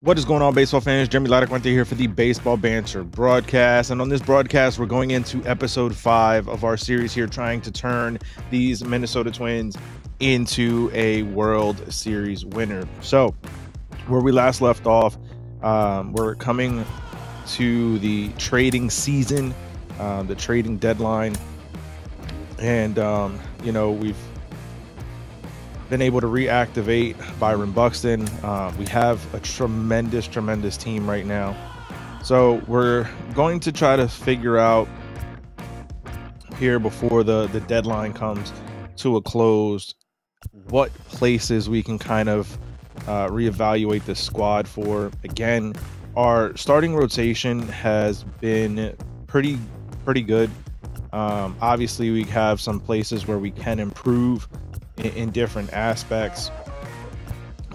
What is going on, baseball fans? Jeremy Laracuente here for the Baseball Banter Broadcast. And on this broadcast, we're going into episode 5 of our series here, trying to turn these Minnesota Twins into a World Series winner. So, where we last left off, we're coming to the trading season, the trading deadline. And, we've been able to reactivate Byron Buxton. We have a tremendous team right now. So we're going to try to figure out here before the deadline comes to a close what places we can kind of reevaluate the squad for. Again, our starting rotation has been pretty good. Obviously, we have some places where we can improve in different aspects,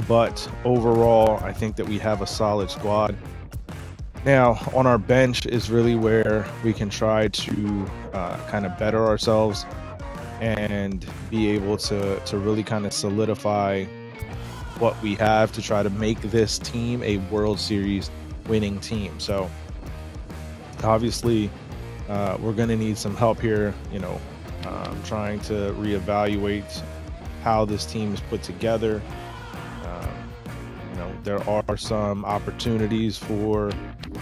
but overall I think that we have a solid squad. Now on our bench is really where we can try to kind of better ourselves and be able to really kind of solidify what we have to try to make this team a World Series winning team. So obviously we're going to need some help here, trying to reevaluate how this team is put together. There are some opportunities for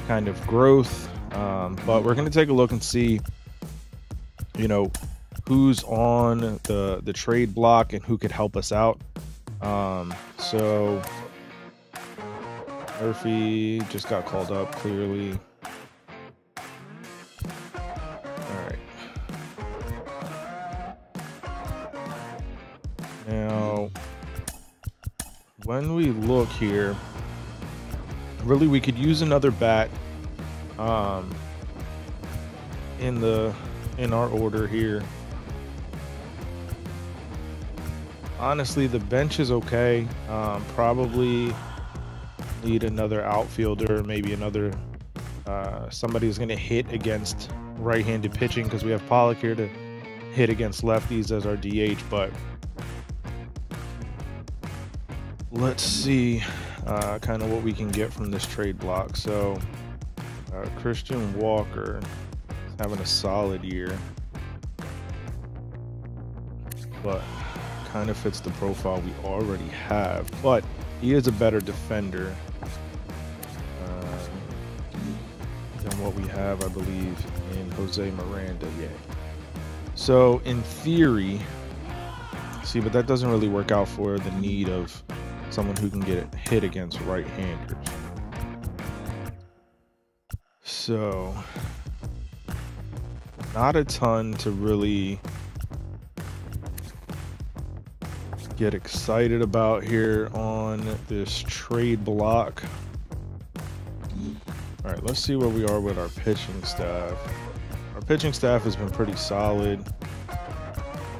kind of growth, but we're going to take a look and see, who's on the trade block and who could help us out. So Murphy just got called up, clearly. Now, when we look here, really we could use another bat in our order here. Honestly, the bench is okay. Probably need another outfielder, maybe another somebody's going to hit against right-handed pitching, because we have Pollock here to hit against lefties as our DH, but let's see kind of what we can get from this trade block. So Christian Walker is having a solid year, but kind of fits the profile we already have, but he is a better defender than what we have, I believe, in Jose Miranda. Yeah. So in theory, see, but that doesn't really work out for the need of someone who can get hit against right-handers. So not a ton to really get excited about here on this trade block. All right, let's see where we are with our pitching staff. Our pitching staff has been pretty solid.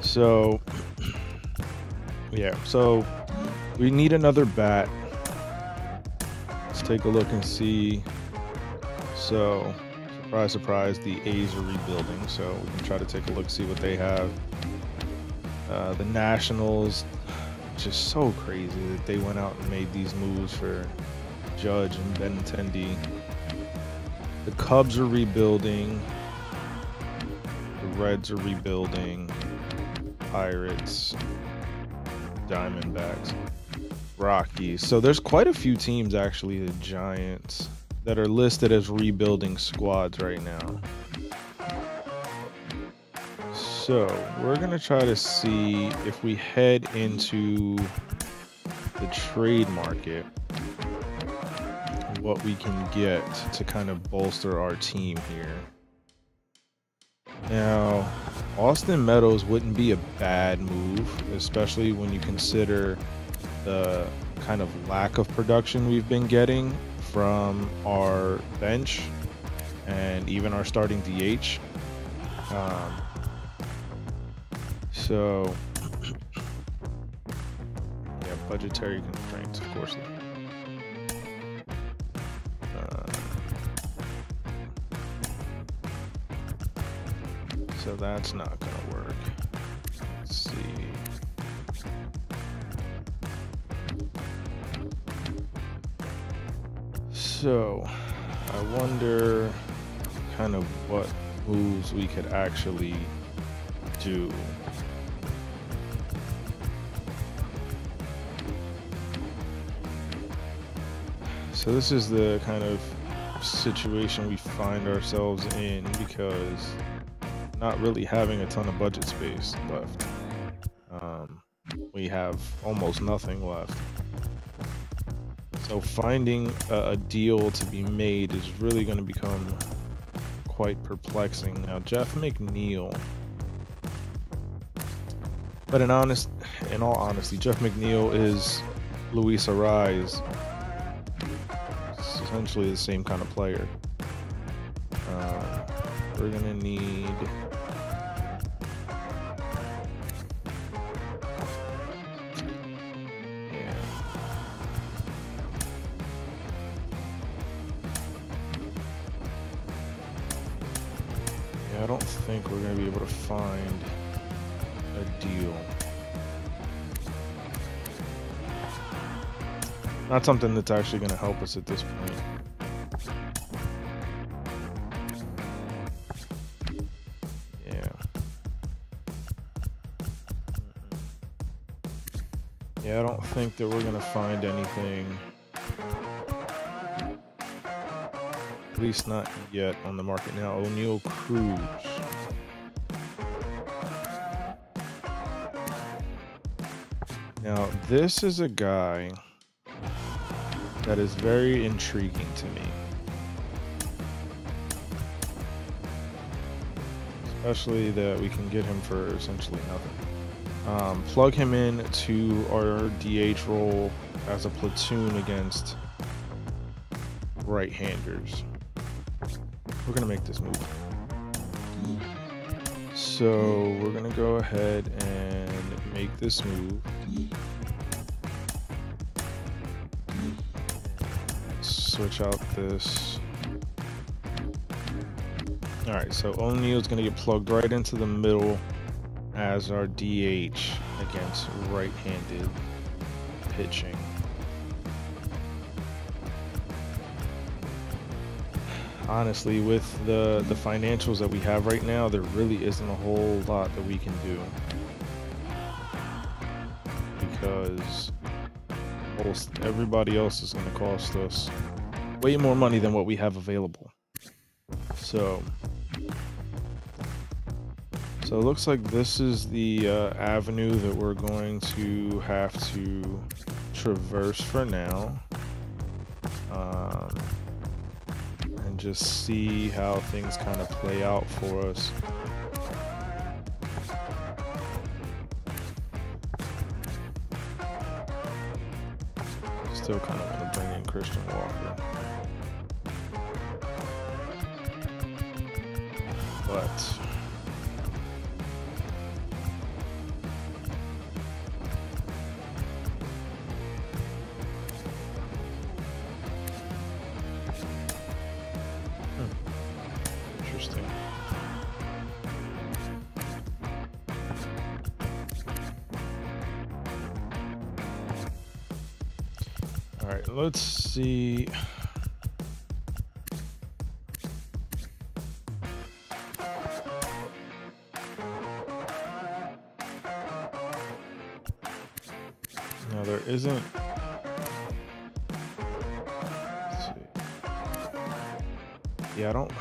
So yeah, so we need another bat. Let's take a look and see. So, surprise, the A's are rebuilding. So we can try to take a look, see what they have. The Nationals, just so crazy that they went out and made these moves for Judge and Benintendi. The Cubs are rebuilding. The Reds are rebuilding. Pirates, Diamondbacks, Rockies. So there's quite a few teams, actually, the Giants, that are listed as rebuilding squads right now. So we're going to try to see if we head into the trade market, what we can get to kind of bolster our team here. Now, Austin Meadows wouldn't be a bad move, especially when you consider the kind of lack of production we've been getting from our bench and even our starting DH. So yeah, budgetary constraints, of course. So that's not gonna work. Let's see. So I wonder kind of what moves we could actually do. So this is the kind of situation we find ourselves in because not really having a ton of budget space left. We have almost nothing left. So finding a deal to be made is really going to become quite perplexing. Now, Jeff McNeil, but in all honesty, Jeff McNeil is Luis Arraez. It's essentially the same kind of player. We're gonna need I don't think we're going to be able to find a deal. Not something that's actually going to help us at this point. Yeah. Yeah, I don't think that we're going to find anything. At least not yet on the market now. O'Neal Cruz. Now, this is a guy that is very intriguing to me. Especially that we can get him for essentially nothing. Plug him in to our DH role as a platoon against right-handers. We're gonna make this move. So we're gonna go ahead and make this move. Switch out this. All right, so O'Neal's gonna get plugged right into the middle as our DH against right-handed pitching. Honestly, with the financials that we have right now, there really isn't a whole lot that we can do because almost everybody else is going to cost us way more money than what we have available. So it looks like this is the avenue that we're going to have to traverse for now. Just see how things kind of play out for us. Still kind of want to bring in Christian Walker. But interesting. All right, let's see. Now there isn't. Let's see. Yeah, I don't.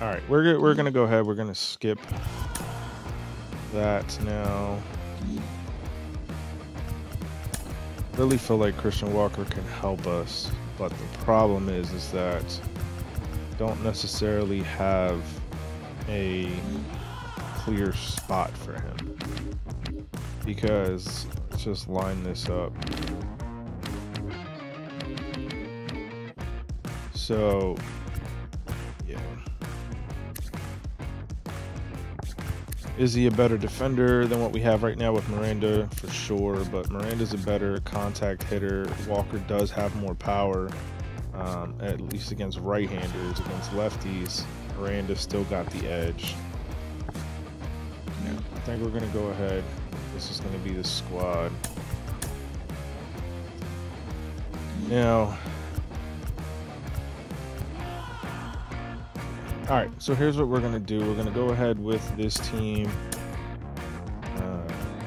All right, we're gonna go ahead. We're gonna skip that now. Really feel like Christian Walker can help us, but the problem is that don't necessarily have a clear spot for him, because let's just line this up. So yeah, is he a better defender than what we have right now with Miranda? For sure, but Miranda's a better contact hitter. Walker does have more power, at least against right-handers. Against lefties, Miranda still got the edge. Yeah, I think we're gonna go ahead. This is gonna be the squad. Now, All right, so here's what we're going to do. We're going to go ahead with this team.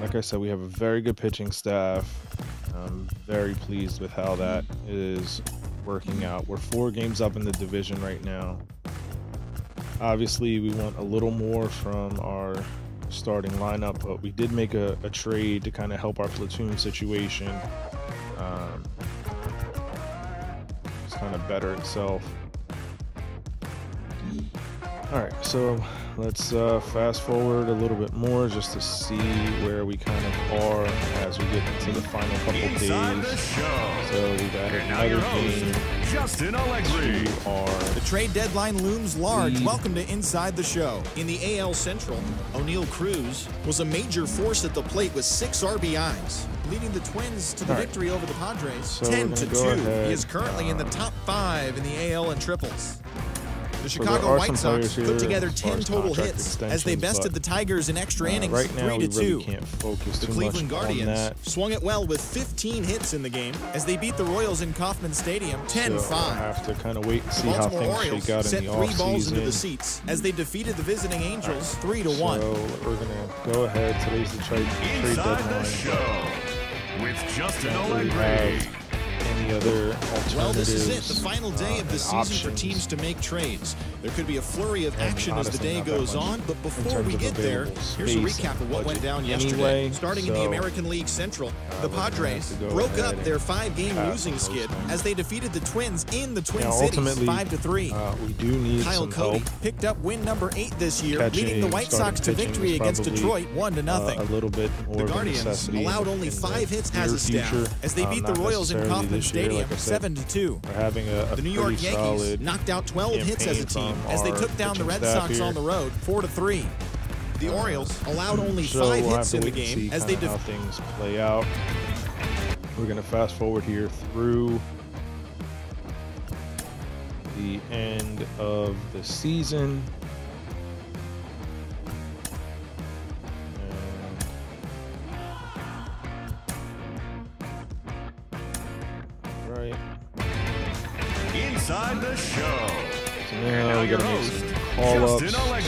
Like I said, we have a very good pitching staff. I'm very pleased with how that is working out. We're 4 games up in the division right now. Obviously, we want a little more from our starting lineup, but we did make a trade to kind of help our platoon situation. It's kind of better itself. All right, so let's fast forward a little bit more just to see where we kind of are as we get into the final couple days. So we got another game. The trade deadline looms large. Welcome to Inside the Show. In the AL Central, O'Neal Cruz was a major force at the plate with 6 RBIs, leading the Twins to the victory over the Padres, so 10-2. He is currently in the top 5 in the AL and triples. The Chicago White Sox put together 10 total hits as they bested the Tigers in extra innings, right now 3-2. Really can't focus the too Cleveland much Guardians on that. swung it well with 15 hits in the game as they beat the Royals in Kauffman Stadium 10-5. So I have to kind of wait and see the how Baltimore things Orioles shake out set in the 3 offseason. balls into the seats as they defeated the visiting Angels 3-1. So we're gonna go ahead. Today's the trade deadline. With Justin Allegri. Any other alternatives? Well, this is it, the final day of the season options. for teams to make trades. There could be a flurry of action as the day goes on, but before we get there, here's a recap of what went down yesterday. Starting in the American League Central, the Padres broke up their 5-game losing skid as they defeated the Twins in the Twin Cities 5-3. We do need Kyle some Cody help. picked up win number 8 this year, leading the White Sox to victory against Detroit 1-0. A little bit more the Guardians allowed only 5 hits as a staff as they beat the Royals in Kauffman Stadium 7-2. We're having the New York Yankees knocked out 12 hits as a team as they took down the Red Sox on the road 4-3. The Orioles allowed only 5 hits in the game as they how things play out. We're going to fast forward here through the end of the season. Inside the Show. So now we got to make some call-ups to our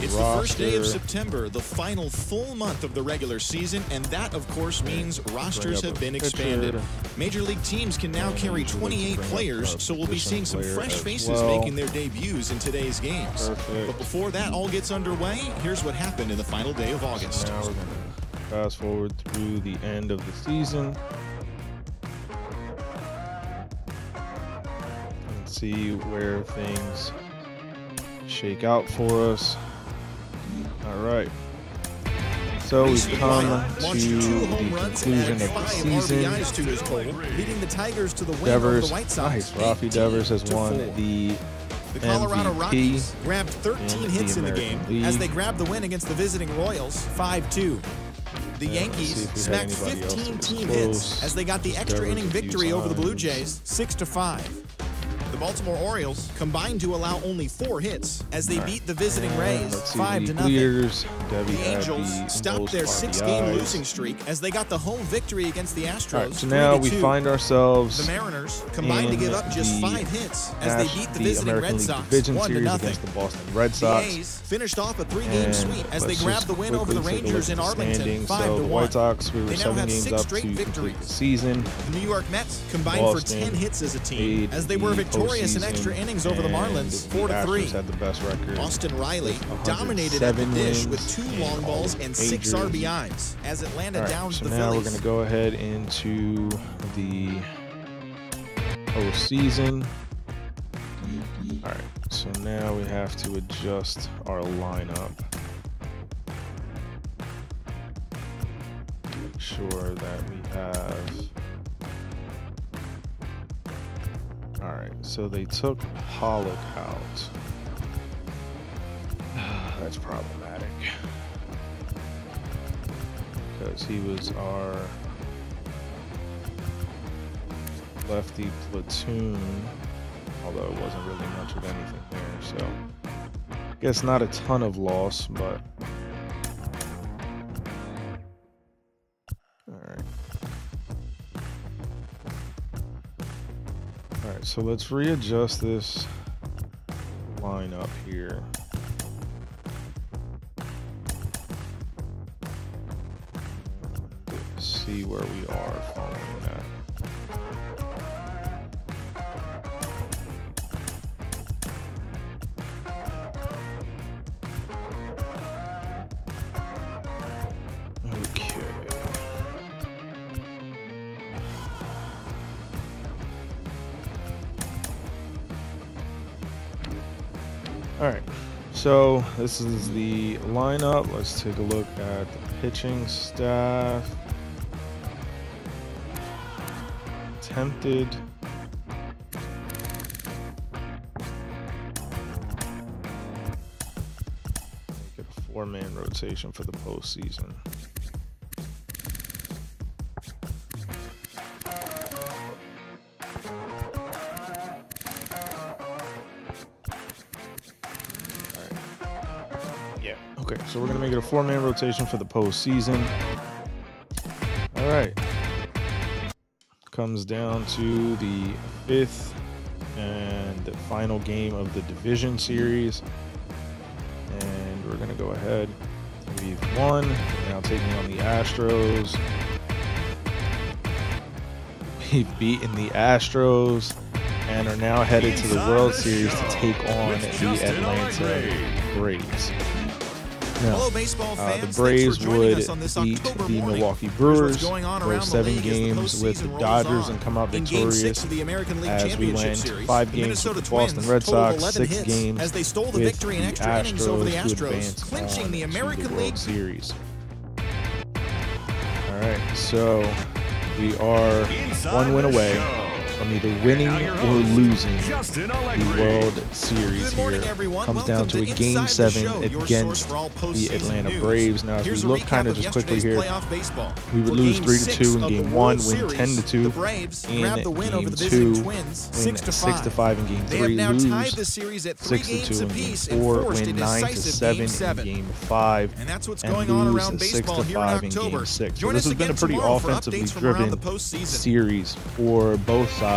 It's roster. the first day of September, the final full month of the regular season, and that, of course, means rosters have been expanded. Major League teams can now carry 28 players, so we'll be seeing some fresh faces making their debuts in today's games. But before that all gets underway, here's what happened in the final day of August. Now we're going to fast forward through the end of the season. See where things shake out for us. All right. So we've come to the conclusion of the season. Leading the Tigers to the win Devers, over the White Sox. Rafi Devers has won the Colorado MVP Rockies grabbed 13 hits in the game as they grabbed the win against the visiting Royals 5-2. The Yankees smacked 15 team hits as they got the extra inning victory over the Blue Jays 6-5. The Baltimore Orioles combined to allow only 4 hits as they beat the visiting Rays 5-0. The Angels stopped their 6-game losing streak as they got the home victory against the Astros. Right, so now we find ourselves the Mariners combined to give up just 5 hits as they beat the visiting American Red League Sox Division 1-0. Series against the Boston Red Sox. The A's finished off a 3-game sweep as they grabbed the win over the quickly Rangers in Arlington 5-1. So the White Sox, we were They now 7 have games 6 up straight to victories. complete the season. The New York Mets combined for 10 hits as a team as they were victorious in extra innings over the Marlins 4-3. Had the best record. Austin Riley dominated at the dish with 2 long balls and 6 RBIs as Atlanta downed the Phillies. Now we're going to go ahead into the postseason. All right, so now we have to adjust our lineup. Make sure that we have. All right, so they took Pollock out. That's problematic because he was our lefty platoon, although it wasn't really much of anything there. So I guess not a ton of loss, but all right. All right, so let's readjust this line up here. Let's see where we are following that. All right, so this is the lineup. Let's take a look at the pitching staff. Attempted. Get a 4-man rotation for the postseason. Okay, so we're going to make it a 4-man rotation for the postseason. All right. Comes down to the 5th and the final game of the division series. And we're going to go ahead. We've won. Now taking on the Astros. We've beaten the Astros and are now headed to the World Series to take on the Atlanta Braves. Now, the Braves would beat the Milwaukee Brewers, go 7 games with the Dodgers and come out victorious, as we went 5 games with the Boston Red Sox, 6 games with the Astros, who advanced on to the World Series. All right, so we are 1 win away from either winning or losing the World Series here. Comes down to a Game 7 against the Atlanta Braves. Now, if we look kind of just quickly here, we would lose 3-2 in Game 1, win 10-2 in Game 2, win 6-5 in Game 3, lose 6-2 in Game 4, win 9-7 in Game 5, and lose 6-5 in Game 6. So this has been a pretty offensively driven series for both sides.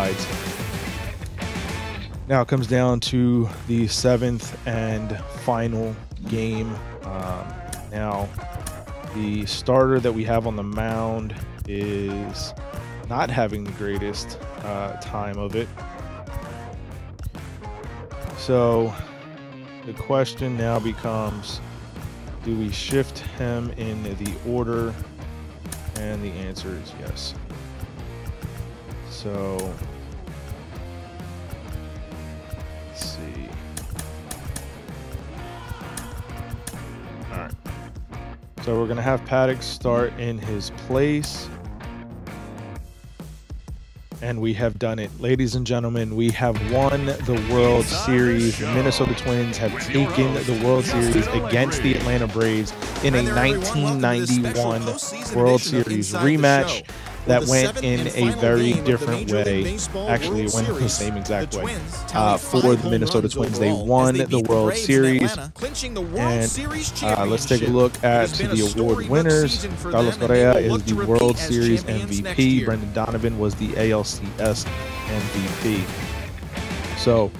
Now it comes down to the 7th and final game. Now the starter that we have on the mound is not having the greatest time of it. So the question now becomes, do we shift him in the order? And the answer is yes. So let's see. All right. So we're going to have Paddock start in his place. And we have done it. Ladies and gentlemen, we have won the World Series. The Minnesota Twins have taken the World Series against the Atlanta Braves in a 1991 World Series rematch that went in a very different way. Actually, it went in the same exact way for the Minnesota Twins. They won the World Series. And let's take a look at the award winners. Carlos Correa is the World Series MVP. Brendan Donovan was the ALCS MVP. So,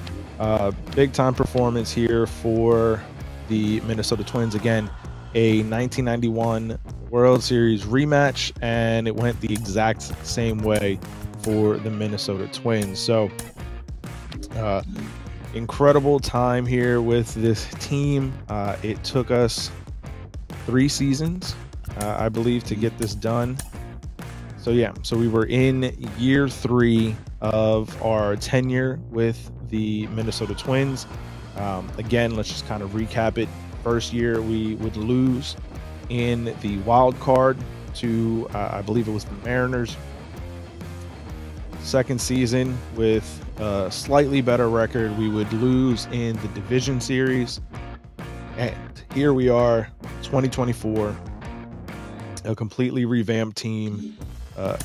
big time performance here for the Minnesota Twins. Again, a 1991 World Series rematch, and it went the exact same way for the Minnesota Twins. So incredible time here with this team. It took us 3 seasons, I believe, to get this done. So yeah, so we were in year 3 of our tenure with the Minnesota Twins. Again, let's just kind of recap it. First year, we would lose in the wild card to, I believe it was the Mariners. Second season, with a slightly better record, we would lose in the division series. And here we are, 2024, a completely revamped team,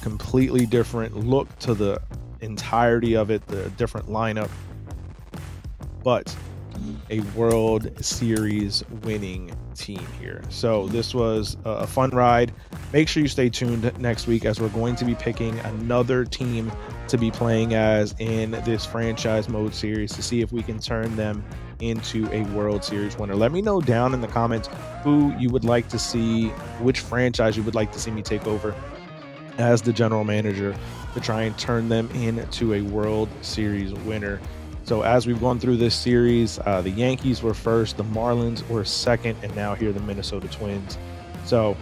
completely different look to the entirety of it, the different lineup. But a World Series winning team here. So this was a fun ride. Make sure you stay tuned next week, as we're going to be picking another team to be playing as in this franchise mode series to see if we can turn them into a World Series winner. Let me know down in the comments who you would like to see, which franchise you would like to see me take over as the general manager to try and turn them into a World Series winner. So as we've gone through this series, the Yankees were first, the Marlins were second, and now here the Minnesota Twins. So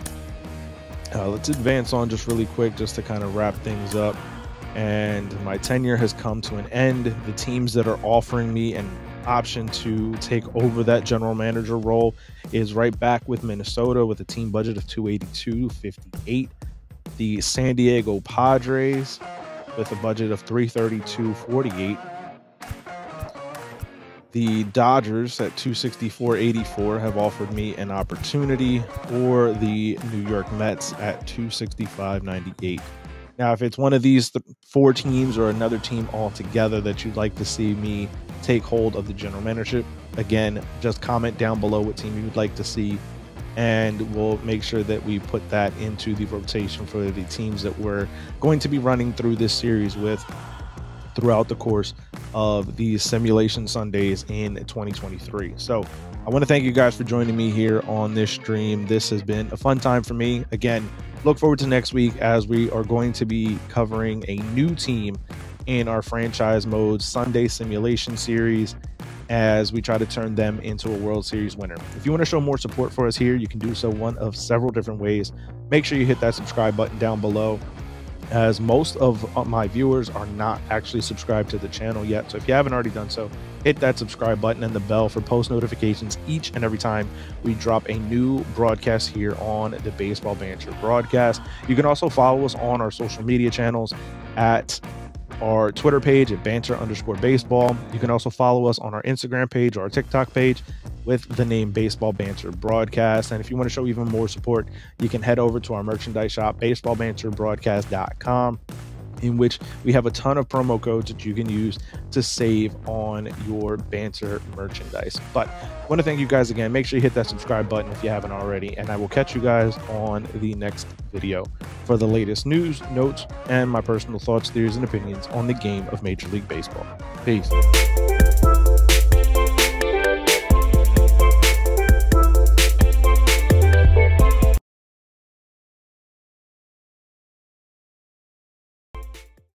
let's advance on just really quick just to kind of wrap things up. And my tenure has come to an end. The teams that are offering me an option to take over that general manager role is right back with Minnesota with a team budget of $282.58. The San Diego Padres with a budget of $332.48. The Dodgers at $264.84 have offered me an opportunity, or the New York Mets at $265.98. Now, if it's one of these four teams or another team altogether that you'd like to see me take hold of the general managership, again, just comment down below what team you'd like to see, and we'll make sure that we put that into the rotation for the teams that we're going to be running through this series with throughout the course of these simulation Sundays in 2023. So I want to thank you guys for joining me here on this stream. This has been a fun time for me. Again, look forward to next week, as we are going to be covering a new team in our franchise mode Sunday simulation series, as we try to turn them into a World Series winner. If you want to show more support for us here, you can do so one of several different ways. Make sure you hit that subscribe button down below, as most of my viewers are not actually subscribed to the channel yet. So if you haven't already done so, hit that subscribe button and the bell for post notifications each and every time we drop a new broadcast here on the Baseball Banter Broadcast. You can also follow us on our social media channels at our Twitter page at banter_baseball. You can also follow us on our Instagram page or our TikTok page with the name Baseball Banter Broadcast. And if you want to show even more support, you can head over to our merchandise shop, baseballbanterbroadcast.com, in which we have a ton of promo codes that you can use to save on your banter merchandise. But I want to thank you guys again. Make sure you hit that subscribe button if you haven't already, and I will catch you guys on the next video for the latest news, notes, and my personal thoughts, theories, and opinions on the game of Major League Baseball. Peace.